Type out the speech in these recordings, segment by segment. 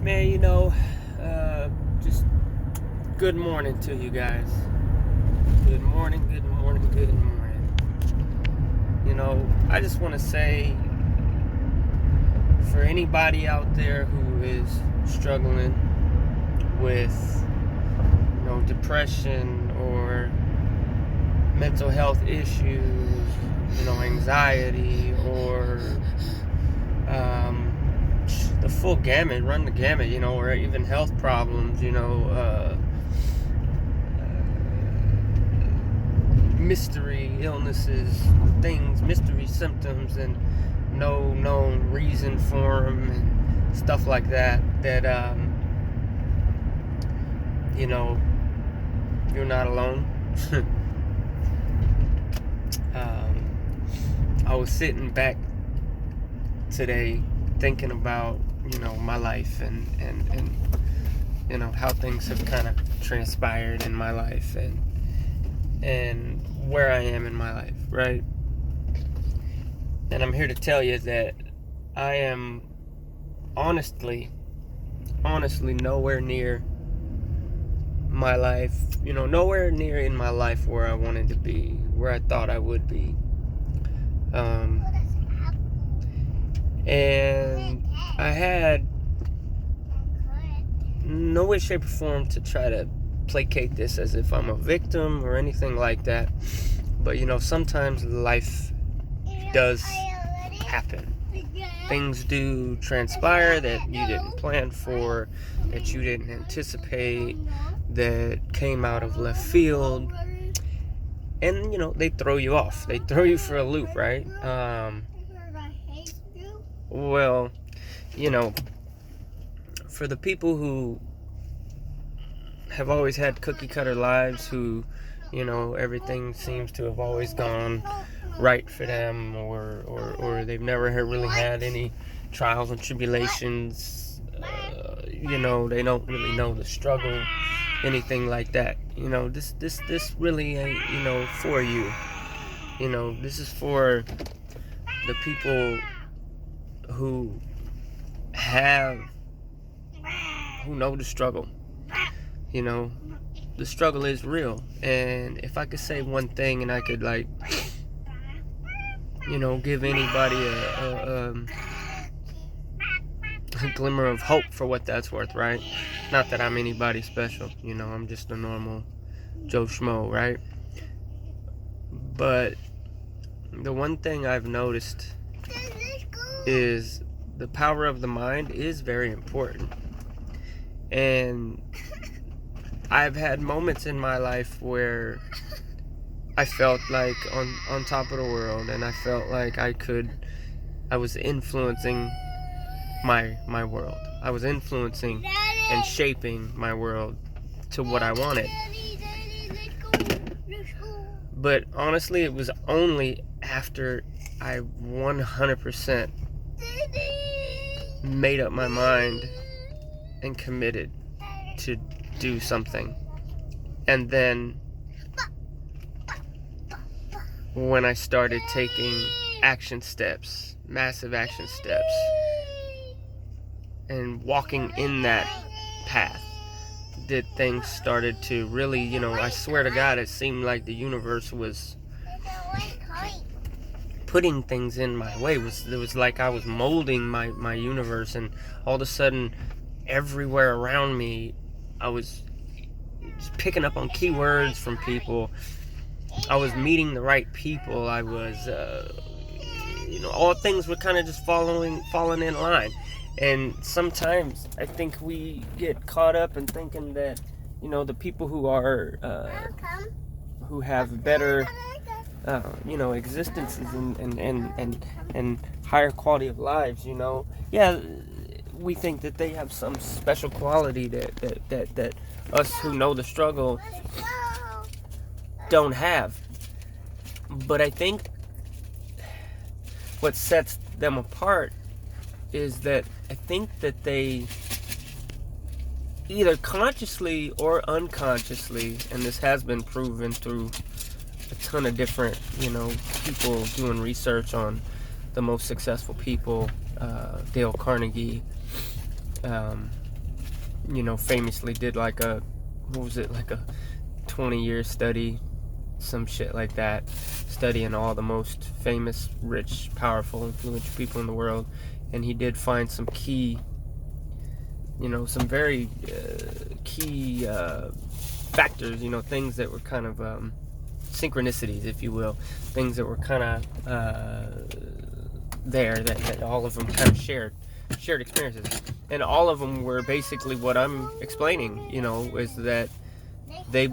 Man, just good morning to you guys. Good morning, good morning, good morning. I just want to say, for anybody out there who is struggling with, depression or mental health issues, anxiety, or the full gamut, run the gamut, or even health problems, mystery illnesses, things, mystery symptoms, and no known reason for them, and stuff like that, you're not alone. I was sitting back today thinking about, my life and how things have kind of transpired in my life and where I am in my life, right? And I'm here to tell you that I am honestly nowhere near my life, nowhere near in my life where I wanted to be, where I thought I would be. And I had no way, shape, or form to try to placate this as if I'm a victim or anything like that. But, sometimes life does happen. Things do transpire that you didn't plan for, that you didn't anticipate, that came out of left field. And, they throw you off. They throw you for a loop, right? Well, for the people who have always had cookie cutter lives, who, everything seems to have always gone right for them, or they've never really had any trials and tribulations, they don't really know the struggle, anything like that. This really ain't, for you. This is for the people who know the struggle. The struggle is real. And if I could say one thing, and I could give anybody a glimmer of hope for what that's worth, right? Not that I'm anybody special, I'm just a normal Joe Schmo, right? But the one thing I've noticed is the power of the mind is very important. And I've had moments in my life where I felt like on top of the world, and I felt like I was influencing my world. I was influencing and shaping my world to what I wanted. But honestly, it was only after I 100% made up my mind and committed to do something. And then when I started taking action steps, massive action steps, and walking in that path, did things started to really, I swear to God, it seemed like the universe was putting things in my way. It was like I was molding my universe, and all of a sudden, everywhere around me, I was just picking up on keywords from people. I was meeting the right people. I was, all things were kind of just falling in line. And sometimes I think we get caught up in thinking that, the people who are, who have better, existences and higher quality of lives, yeah, we think that they have some special quality that us who know the struggle don't have. But I think what sets them apart is that I think that they either consciously or unconsciously, and this has been proven through a ton of different, people doing research on the most successful people, Dale Carnegie, famously did like a 20-year study, some shit like that, studying all the most famous, rich, powerful, influential people in the world. And he did find some key, some very key factors, things that were kind of synchronicities, if you will, things that were kind of there, that all of them kind of shared experiences. And all of them were basically what I'm explaining, is that they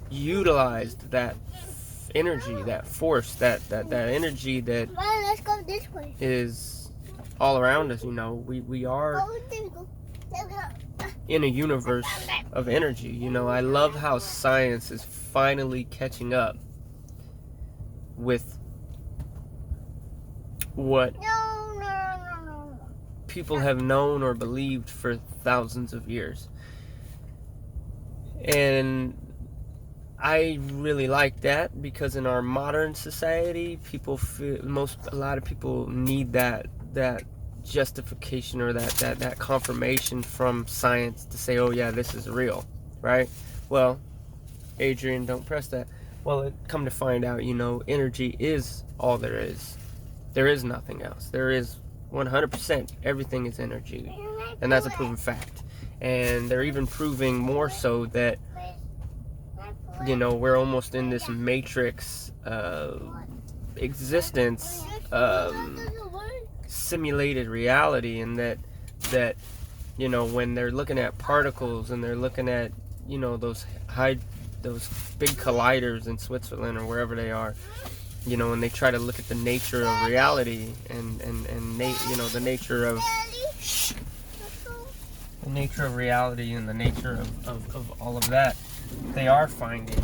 utilized that energy, that force, that energy that let's go this way. is all around us. We are in a universe of energy. I love how science is finally catching up with what people have known or believed for thousands of years. And I really like that, because in our modern society, a lot of people need that justification, or that confirmation from science to say, oh yeah, this is real, right? Well, Adrian, don't press that. Well, come to find out, energy is all there is. There is nothing else. There is 100%. Everything is energy, and that's a proven fact. And they're even proving more so that we're almost in this matrix existence, simulated reality, and that when they're looking at particles, and they're looking at those big colliders in Switzerland or wherever they are, and they try to look at the nature of reality, and the nature of reality, and the nature of all of that, they are finding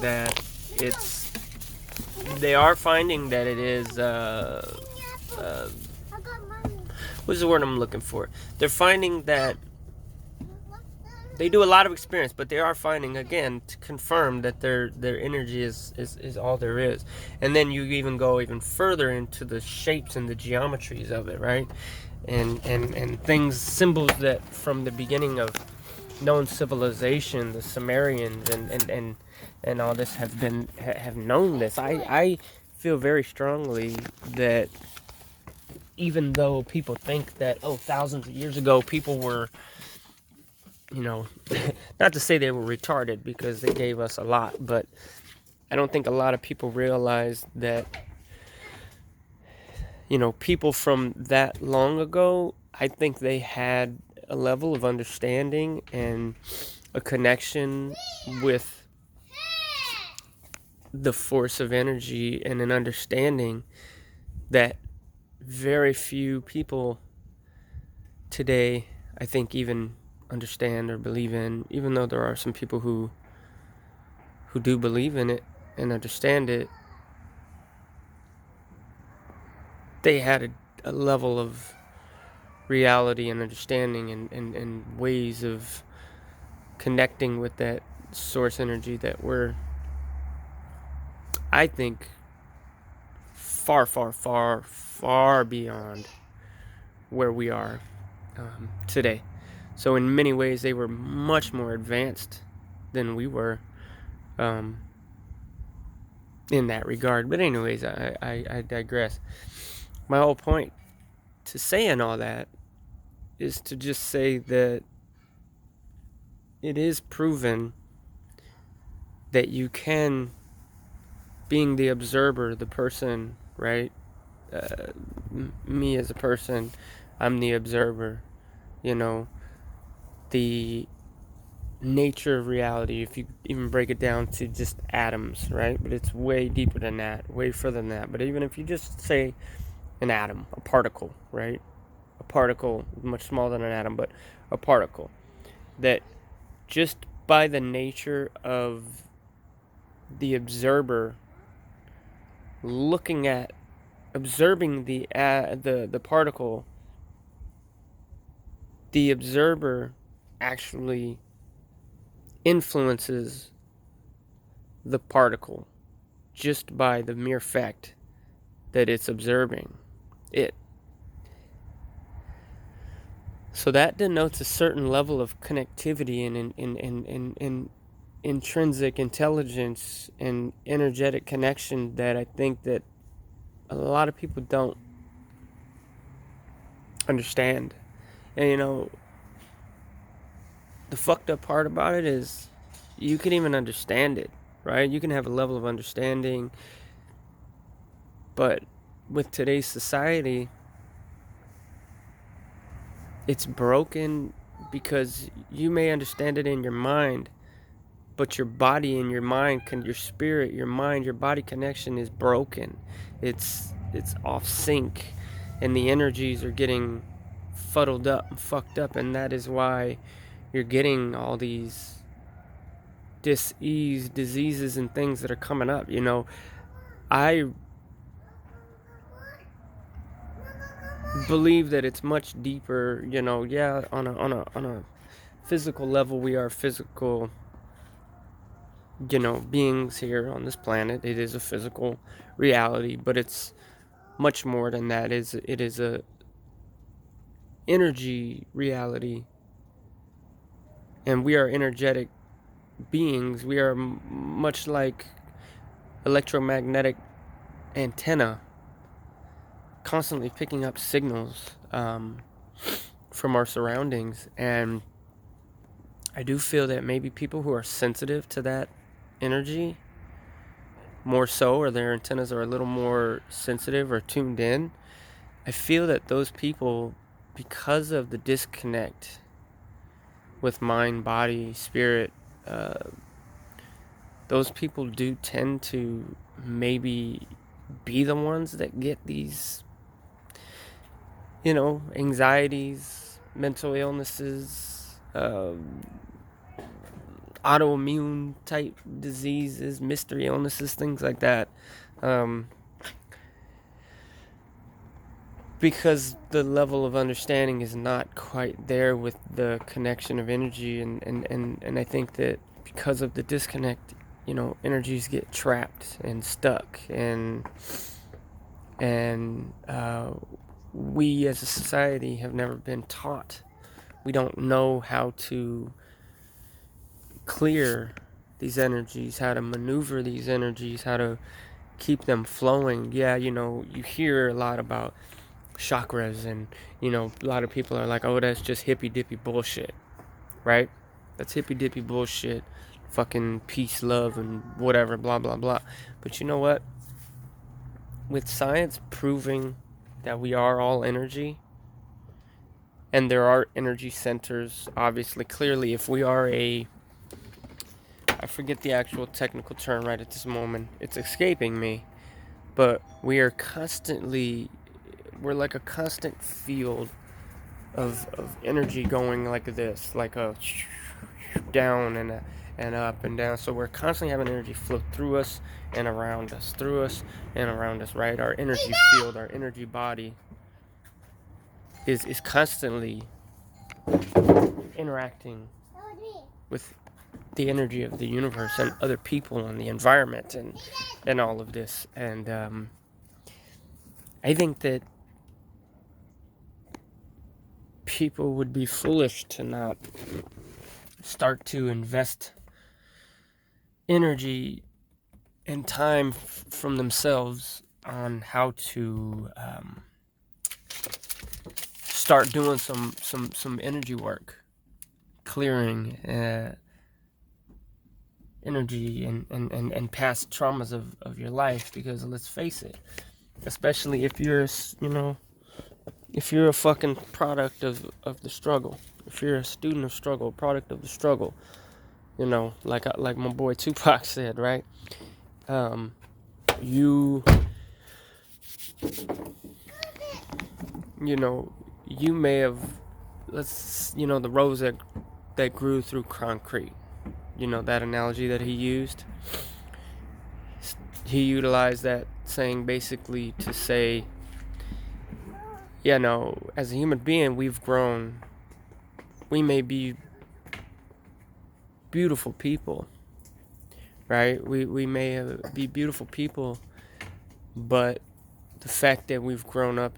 that it is what's the word I'm looking for? They're finding that they do a lot of experience, but they are finding, again, to confirm that their energy is all there is. And then you even go even further into the shapes and the geometries of it, right? And things, symbols that from the beginning of known civilization, the Sumerians and all this have known this. I feel very strongly that even though people think that, thousands of years ago people were, not to say they were retarded, because they gave us a lot, but I don't think a lot of people realize that, people from that long ago, I think they had a level of understanding and a connection with the force of energy, and an understanding that very few people today, I think, even understand or believe in, even though there are some people who do believe in it and understand it. They had a level of reality and understanding, and ways of connecting with that source energy that were, I think, far, far, far, far beyond where we are today. So in many ways, they were much more advanced than we were in that regard. But anyways, I digress. My whole point to saying all that is to just say that it is proven that you can, being the observer, the person, right? Me as a person, I'm the observer. The nature of reality, if you even break it down to just atoms, right? But it's way deeper than that, way further than that. But even if you just say an atom, a particle, right? A particle, much smaller than an atom, but a particle, that just by the nature of the observer observing the particle, the observer actually influences the particle just by the mere fact that it's observing it. So that denotes a certain level of connectivity and in intrinsic intelligence and energetic connection that I think that a lot of people don't understand. And the fucked up part about it is you can even understand it, right? You can have a level of understanding, but with today's society, it's broken because you may understand it in your mind, but your body and your mind, your spirit, your mind, your body connection is broken. It's off sync, and the energies are getting fuddled up and fucked up, and that is why you're getting all these dis-ease diseases and things that are coming up. I believe that it's much deeper. Yeah, on a physical level, we are physical, beings here on this planet. It is a physical reality, but it's much more than that. It is a energy reality, and we are energetic beings. We are much like electromagnetic antenna, constantly picking up signals from our surroundings. And I do feel that maybe people who are sensitive to that energy more so, or their antennas are a little more sensitive or tuned in, I feel that those people, because of the disconnect with mind, body, spirit, those people do tend to maybe be the ones that get these, anxieties, mental illnesses, autoimmune type diseases, mystery illnesses, things like that. Because the level of understanding is not quite there with the connection of energy, and I think that because of the disconnect, energies get trapped and stuck, and we as a society have never been taught. We don't know how to clear these energies, how to maneuver these energies, how to keep them flowing. Yeah, you hear a lot about chakras, and a lot of people are like, oh, that's just hippy dippy bullshit, right? That's hippy dippy bullshit, fucking peace, love, and whatever, blah blah blah. But you know what, with science proving that we are all energy, and there are energy centers, obviously, clearly, if we are I forget the actual technical term right at this moment, it's escaping me, but we're like a constant field of energy going like this, like a down and up and down. So we're constantly having energy flow through us and around us, through us and around us, right? Our energy field, our energy body is constantly interacting with the energy of the universe and other people and the environment and all of this. And I think that people would be foolish to not start to invest energy and time from themselves on how to start doing some energy work, clearing energy and past traumas of your life. Because let's face it, especially if you're if you're a fucking product of the struggle, if you're a student of struggle, product of the struggle, like my boy Tupac said, right? You you may have, the rose that grew through concrete, that analogy that he used. He utilized that saying basically to say, as a human being, we've grown. We may be beautiful people, right? We may be beautiful people, but the fact that we've grown up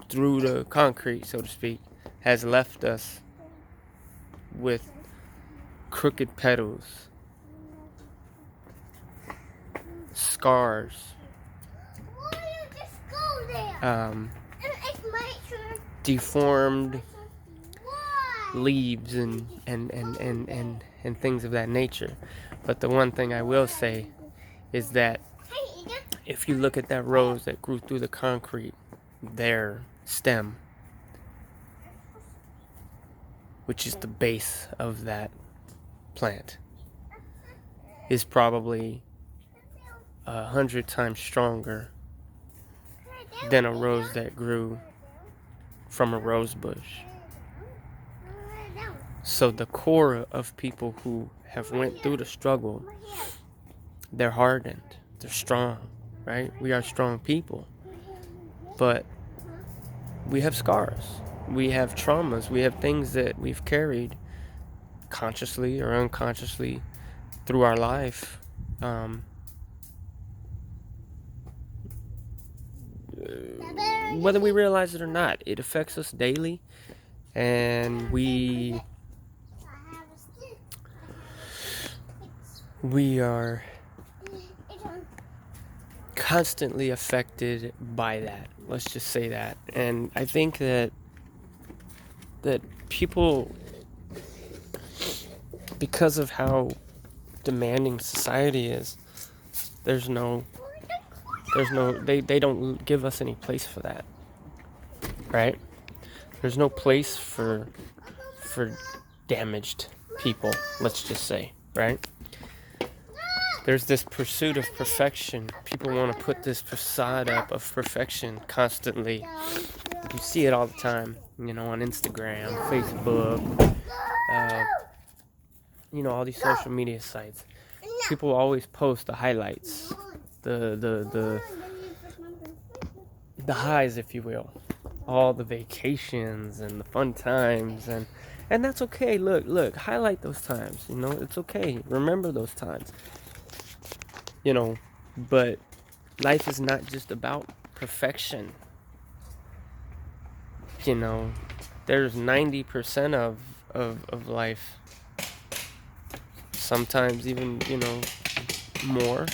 through the concrete, so to speak, has left us with crooked petals, scars, deformed leaves and things of that nature. But the one thing I will say is that if you look at that rose that grew through the concrete, their stem, which is the base of that plant, is probably 100 times stronger than a rose that grew from a rose bush. So the core of people who have went through the struggle, they're hardened, they're strong, right? We are strong people, but we have scars, we have traumas, we have things that we've carried consciously or unconsciously through our life. Whether we realize it or not, it affects us daily, and we are constantly affected by that. Let's just say that. And I think that people, because of how demanding society is, they don't give us any place for that, right? There's no place for damaged people, let's just say, right? There's this pursuit of perfection. People want to put this facade up of perfection constantly. You see it all the time, on Instagram, Facebook, all these social media sites. People always post the highlights, the highs, if you will, all the vacations and the fun times, and that's okay. Look, highlight those times. It's okay. Remember those times. But life is not just about perfection. There's 90% of life, sometimes even, more,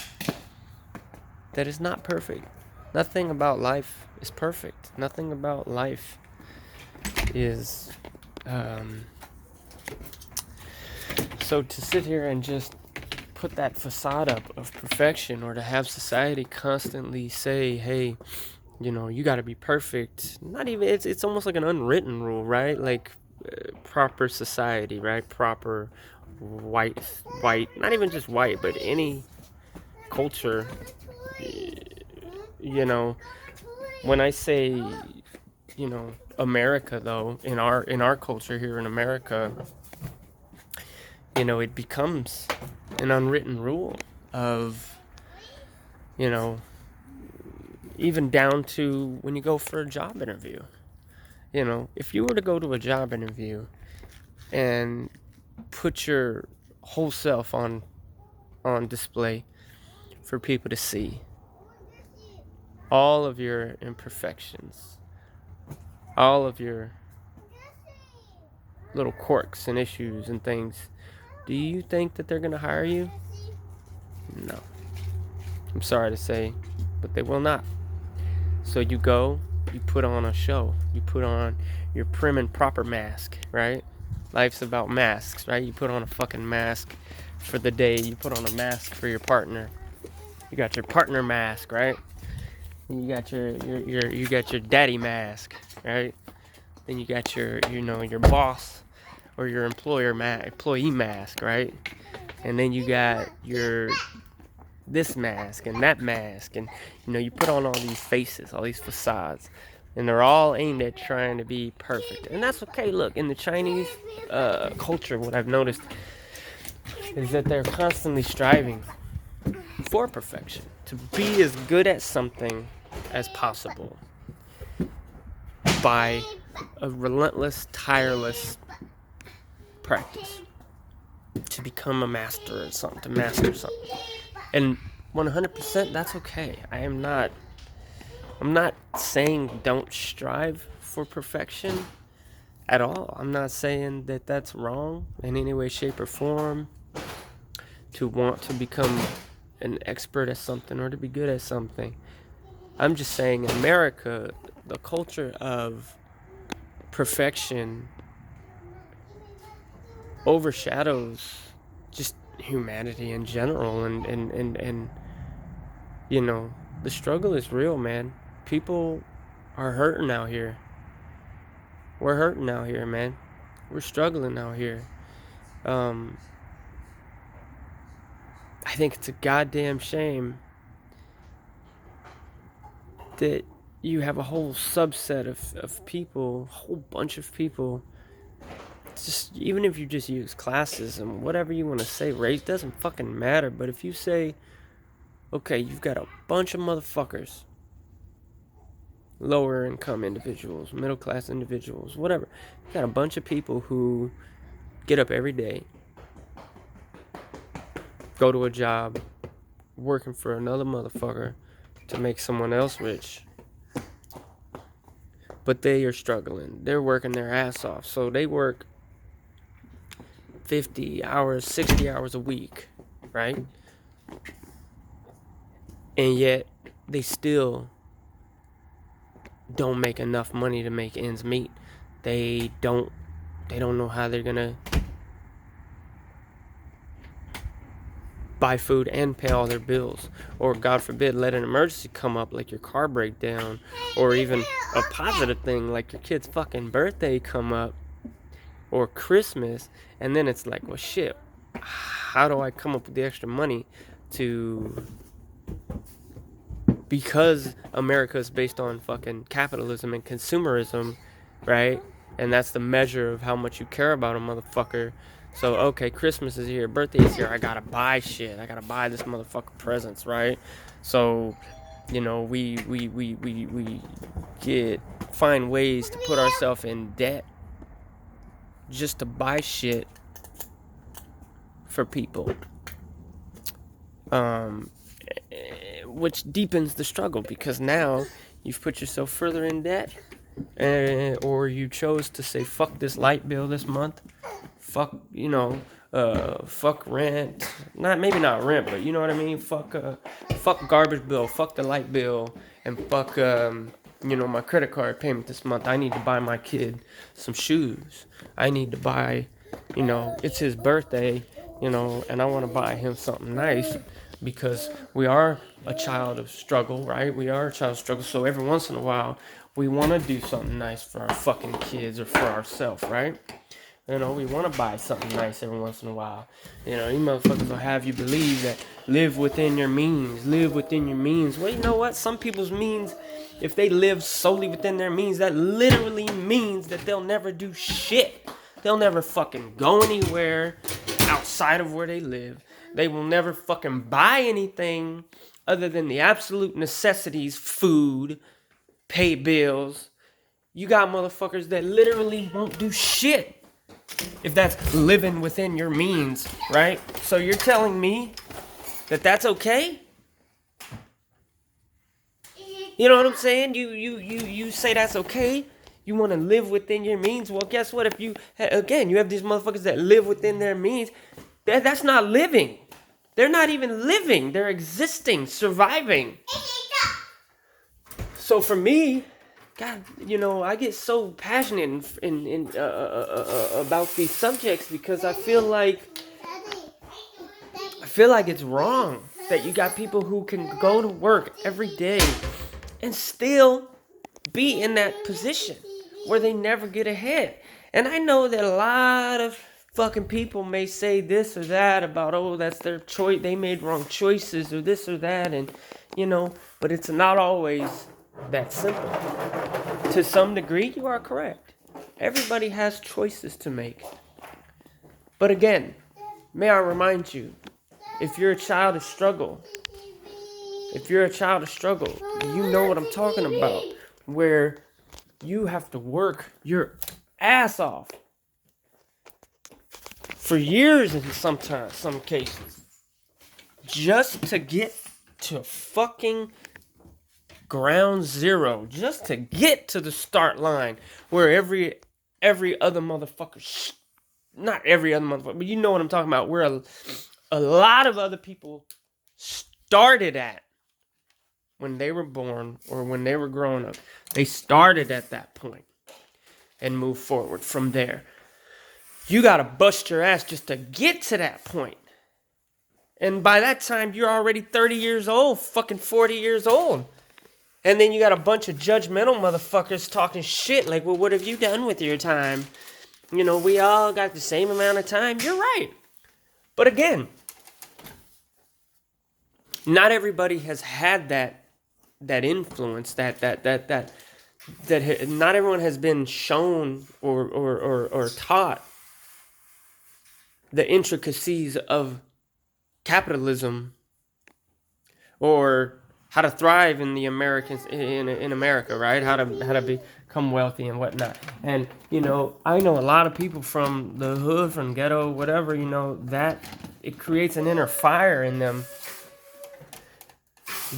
that is not perfect. Nothing about life is perfect. Nothing about life is, so to sit here and just put that facade up of perfection, or to have society constantly say, hey, you got to be perfect. Not even, it's almost like an unwritten rule, right? Like proper society, right? Proper white, not even just white, but any culture, when I say, America, though, in our culture here in America, it becomes an unwritten rule of, even down to when you go for a job interview. If you were to go to a job interview and put your whole self on display for people to see, all of your imperfections, all of your little quirks and issues and things, do you think that they're going to hire you? No. I'm sorry to say, but they will not. So you go, you put on a show, you put on your prim and proper mask, right? Life's about masks, right? You put on a fucking mask for the day, you put on a mask for your partner. You got your partner mask, right? And you got your daddy mask, right? Then you got your boss or your employee mask, right? And then you got your this mask and that mask, and you put on all these faces, all these facades, and they're all aimed at trying to be perfect, and that's okay. Look, in the Chinese culture, what I've noticed is that they're constantly striving for perfection, to be as good at something as possible by a relentless, tireless practice, to become a master at something, to master something. And 100%, that's okay. I'm not saying don't strive for perfection. at all. I'm not saying that that's wrong in any way, shape, or form to want to become an expert at something or to be good at something. I'm just saying in America, the culture of perfection overshadows just humanity in general, and you know, the struggle is real, man. People are hurting out here. We're hurting out here, man. We're struggling out here. um I think it's a goddamn shame that you have a whole subset of people, a whole bunch of people. Just even if you just use classes and whatever you want to say, race doesn't fucking matter. But if you say, okay, you've got a bunch of motherfuckers, lower income individuals, middle class individuals, whatever. You got a bunch of people who get up every day, go to a job, working for another motherfucker to make someone else rich. But they are struggling. They're working their ass off. So they work 50 hours, 60 hours a week, right? And yet they still don't make enough money to make ends meet. They don't know how they're gonna buy food and pay all their bills, or God forbid let an emergency come up like your car break down, or even a positive thing like your kid's fucking birthday come up, or Christmas, and then it's like, well shit, how do I come up with the extra money to, because America is based on fucking capitalism and consumerism, right? And that's the measure of how much you care about a motherfucker. So, okay, Christmas is here, birthday is here, I gotta buy shit. I gotta buy this motherfucker presents, right? So, you know, we find ways to put ourselves in debt just to buy shit for people. Which deepens the struggle, because now you've put yourself further in debt, or you chose to say fuck this light bill this month, fuck, you know, fuck rent, maybe not rent, but you know what I mean, fuck garbage bill, fuck the light bill, and fuck you know, my credit card payment this month. I need to buy my kid some shoes. I need to buy, you know, it's his birthday, you know, and I want to buy him something nice, because we are a child of struggle, right? We are a child of struggle, so every once in a while, we want to do something nice for our fucking kids or for ourselves, right? You know, we want to buy something nice every once in a while. You know, you motherfuckers will have you believe that live within your means, live within your means. Well, you know what? Some people's means, if they live solely within their means, that literally means that they'll never do shit. They'll never fucking go anywhere outside of where they live. They will never fucking buy anything other than the absolute necessities, food, pay bills. You got motherfuckers that literally won't do shit if that's living within your means, right? So you're telling me that that's okay? You know what I'm saying? You say that's okay? You want to live within your means? Well, guess what? If you, again, you have these motherfuckers that live within their means, that's not living. They're not even living. They're existing, surviving. So for me, God, you know, I get so passionate about these subjects, because I feel like it's wrong that you got people who can go to work every day and still be in that position where they never get ahead. And I know that a lot of fucking people may say this or that about, oh, that's their choice, they made wrong choices, or this or that, and you know, but it's not always that simple. To some degree, you are correct. Everybody has choices to make. But again, may I remind you, if you're a child of struggle, you know what I'm talking about, where you have to work your ass off for years in some cases, just to get to fucking ground zero, just to get to the start line, where every every other motherfucker, not every other motherfucker, but you know what I'm talking about, where a lot of other people started at when they were born or when they were growing up. They started at that point and moved forward from there. You gotta bust your ass just to get to that point. And by that time, you're already 30 years old, fucking 40 years old. And then you got a bunch of judgmental motherfuckers talking shit like, well, what have you done with your time? You know, we all got the same amount of time. You're right. But again, not everybody has had that influence, that not everyone has been shown or taught the intricacies of capitalism or how to thrive in the Americans in America, right? How to become wealthy and whatnot. And you know, I know a lot of people from the hood, from ghetto, whatever. You know, that it creates an inner fire in them,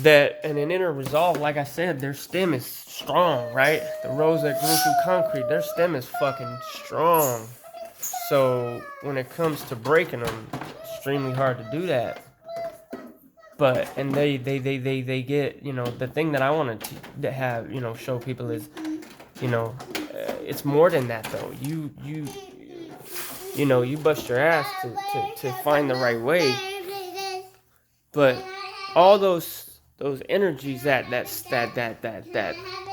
and an inner resolve. Like I said, their stem is strong, right? The rose that grew through concrete, their stem is fucking strong. So when it comes to breaking them, it's extremely hard to do that. But and they get, you know, the thing that I want to have, you know, show people is, you know, it's more than that though. You know, you bust your ass to find the right way. But all those energies that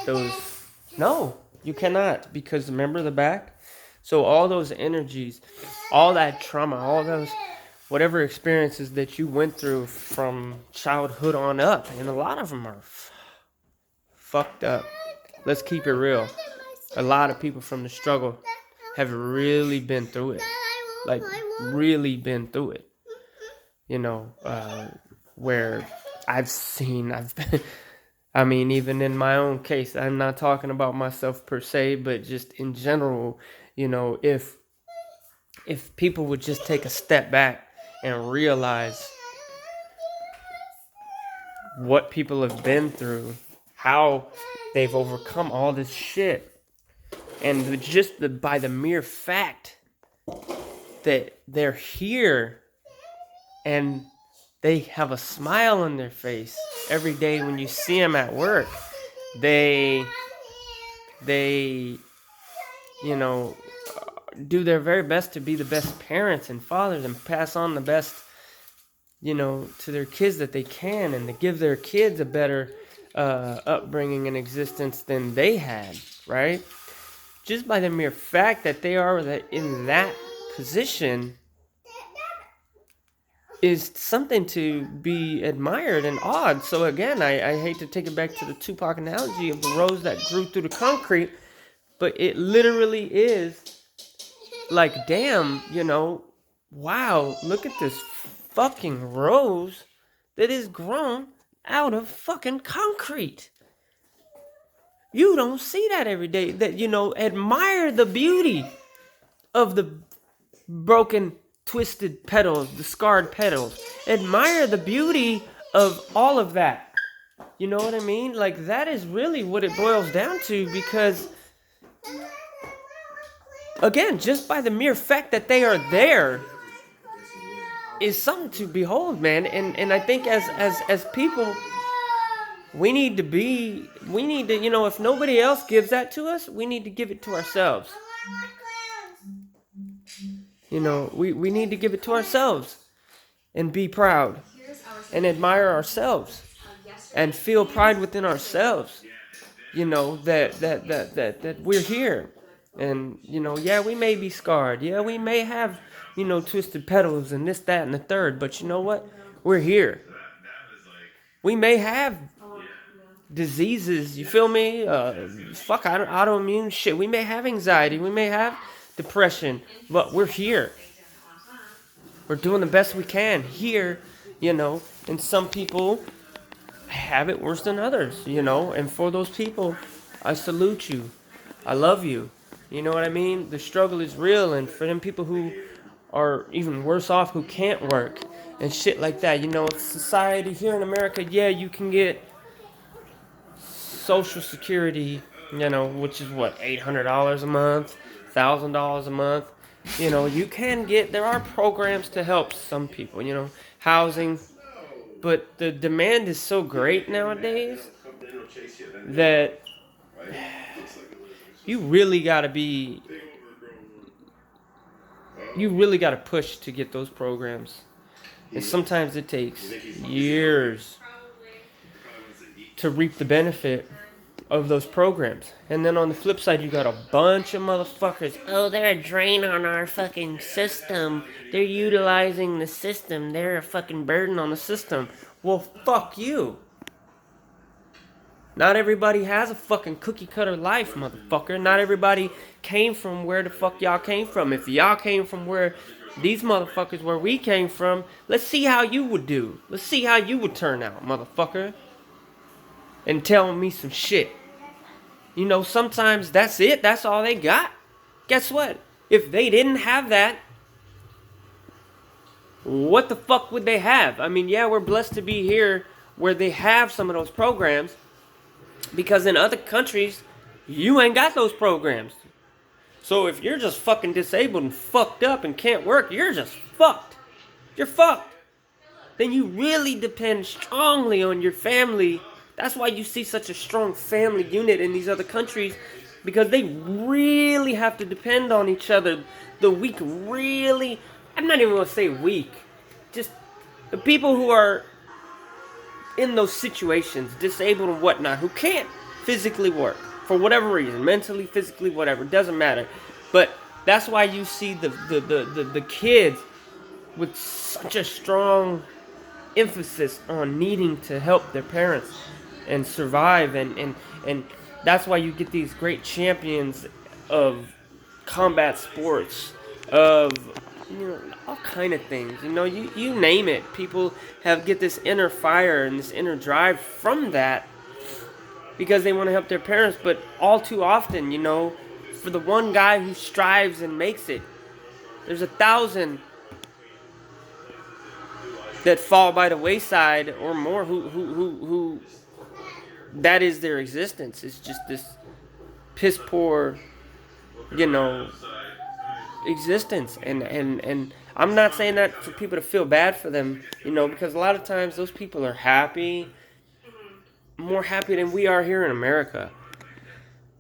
those, no, you cannot, because remember the back. So all those energies, all that trauma, all those whatever experiences that you went through from childhood on up, and a lot of them are fucked up. Let's keep it real. A lot of people from the struggle have really been through it. Like, really been through it. You know, where I've been, I mean, even in my own case, I'm not talking about myself per se, but just in general, you know, if people would just take a step back and realize what people have been through, how they've overcome all this shit, and just by the mere fact that they're here and they have a smile on their face every day when you see them at work, they you know, do their very best to be the best parents and fathers and pass on the best, you know, to their kids that they can, and to give their kids a better upbringing and existence than they had, right? Just by the mere fact that they are in that position is something to be admired and awed. So again, I hate to take it back to the Tupac analogy of the rose that grew through the concrete, but it literally is like, damn, you know, wow, look at this fucking rose that is grown out of fucking concrete. You don't see that every day. That, you know, admire the beauty of the broken, twisted petals, the scarred petals. Admire the beauty of all of that. You know what I mean? Like, that is really what it boils down to, because again, just by the mere fact that they are there is something to behold, man. And I think as people, we need to, you know, if nobody else gives that to us, we need to give it to ourselves. You know, we need to give it to ourselves and be proud and admire ourselves and feel pride within ourselves. You know, that we're here. And, you know, yeah, we may be scarred. Yeah, we may have, you know, twisted petals and this, that, and the third. But you know what? We're here. We may have diseases, you feel me? Autoimmune shit. We may have anxiety. We may have depression. But we're here. We're doing the best we can here, you know. And some people have it worse than others, you know. And for those people, I salute you. I love you. You know what I mean? The struggle is real, and for them people who are even worse off, who can't work and shit like that, you know, society here in America, yeah, you can get Social Security, you know, which is what, $800 a month, $1,000 a month. You can get, there are programs to help some people, housing, but the demand is so great nowadays that you really got to be, you really got to push to get those programs. And sometimes it takes years to reap the benefit of those programs. And then on the flip side, you got a bunch of motherfuckers. Oh, they're a drain on our fucking system. They're utilizing the system. They're a fucking burden on the system. Well, fuck you. Not everybody has a fucking cookie cutter life, motherfucker. Not everybody came from where the fuck y'all came from. If y'all came from where these motherfuckers, where we came from, let's see how you would do. Let's see how you would turn out, motherfucker. And tell me some shit. Sometimes that's it. That's all they got. Guess what? If they didn't have that, what the fuck would they have? I mean, yeah, we're blessed to be here where they have some of those programs. Because in other countries, you ain't got those programs. So if you're just fucking disabled and fucked up and can't work, you're just fucked. You're fucked. Then you really depend strongly on your family. That's why you see such a strong family unit in these other countries, because they really have to depend on each other. The weak really, I'm not even going to say weak, just the people who are in those situations, disabled and whatnot, who can't physically work for whatever reason, mentally, physically, whatever, doesn't matter. But that's why you see the kids with such a strong emphasis on needing to help their parents and survive, and that's why you get these great champions of combat sports, of all kind of things. You name it. People get this inner fire and this inner drive from that because they want to help their parents. But all too often, for the one guy who strives and makes it, there's 1,000 that fall by the wayside or more who that is their existence. It's just this piss poor, existence. And I'm not saying that for people to feel bad for them, because a lot of times those people are happy, more happy than we are here in America.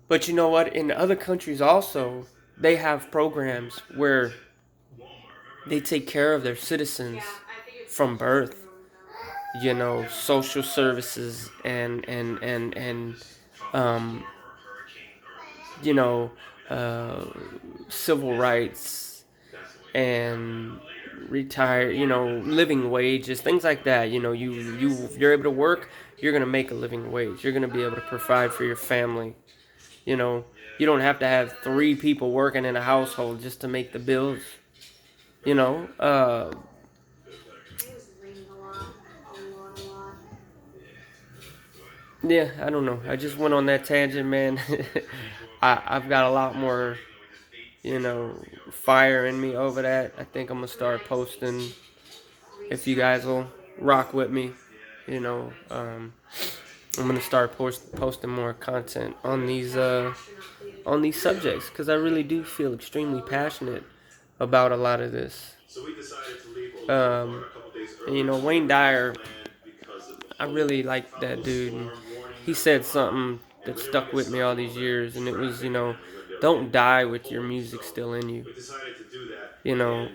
But you know what? In other countries also, they have programs where they take care of their citizens from birth. Social services and you know, civil rights and retire, living wages, things like that. You're able to work, you're gonna make a living wage. You're gonna be able to provide for your family. You don't have to have 3 people working in a household just to make the bills. You know, yeah, I don't know. I just went on that tangent, man. I've got a lot more, fire in me over that. I think I'm gonna start posting. If you guys will rock with me, I'm gonna start posting more content on these subjects, because I really do feel extremely passionate about a lot of this. And Wayne Dyer, I really like that dude. And he said something that stuck with me all these years, and it was, don't die with your music still in you. You know,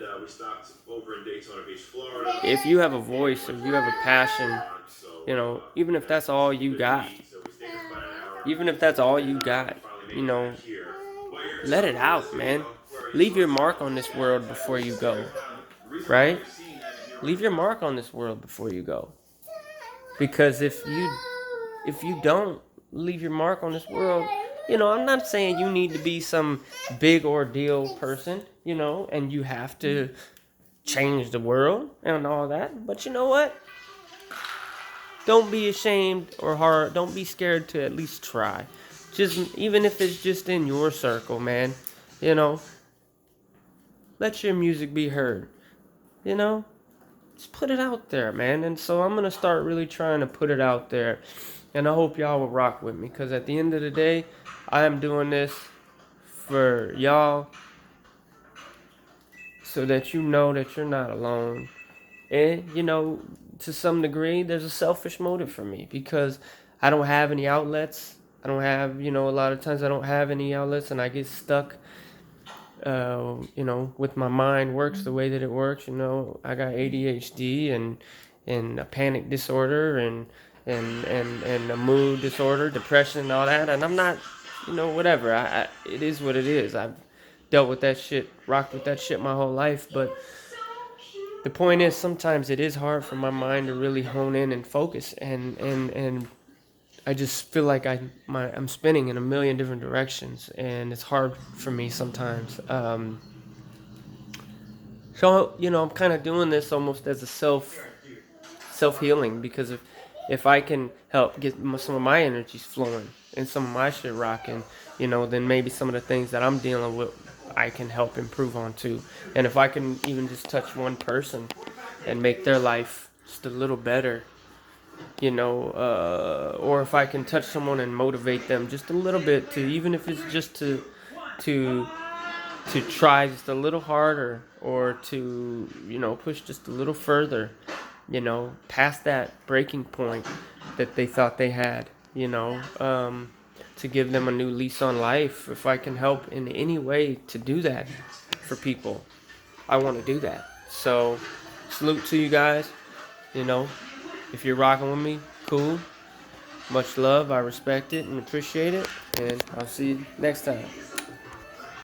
if you have a voice or you have a passion, even if that's all you got, even if that's all you got, you know, let it out, man. Leave your mark on this world before you go, right? Leave your mark on this world before you go. Because if you don't leave your mark on this world, I'm not saying you need to be some big ordeal person, and you have to change the world and all that. But you know what? Don't be ashamed or hard. Don't be scared to at least try. Just even if it's just in your circle, man. Let your music be heard. Just put it out there, man. And so I'm gonna start really trying to put it out there, and I hope y'all will rock with me. Because at the end of the day, I am doing this for y'all so that you know that you're not alone. And, to some degree, there's a selfish motive for me because I don't have any outlets. I don't have, a lot of times I don't have any outlets and I get stuck, with my mind works the way that it works. I got ADHD and a panic disorder and a mood disorder, depression and all that. And I'm not, whatever. It is what it is. I've dealt with that shit, rocked with that shit my whole life. But the point is, sometimes it is hard for my mind to really hone in and focus, and I just feel like I'm spinning in a million different directions, and it's hard for me sometimes. So I'm kind of doing this almost as a self healing, because if I can help get some of my energies flowing and some of my shit rocking, then maybe some of the things that I'm dealing with I can help improve on too. And if I can even just touch one person and make their life just a little better, or if I can touch someone and motivate them just a little bit to, even if it's just to try just a little harder, or to push just a little further, past that breaking point that they thought they had, to give them a new lease on life. If I can help in any way to do that for people, I want to do that. So salute to you guys. If you're rocking with me, cool. Much love. I respect it and appreciate it. And I'll see you next time.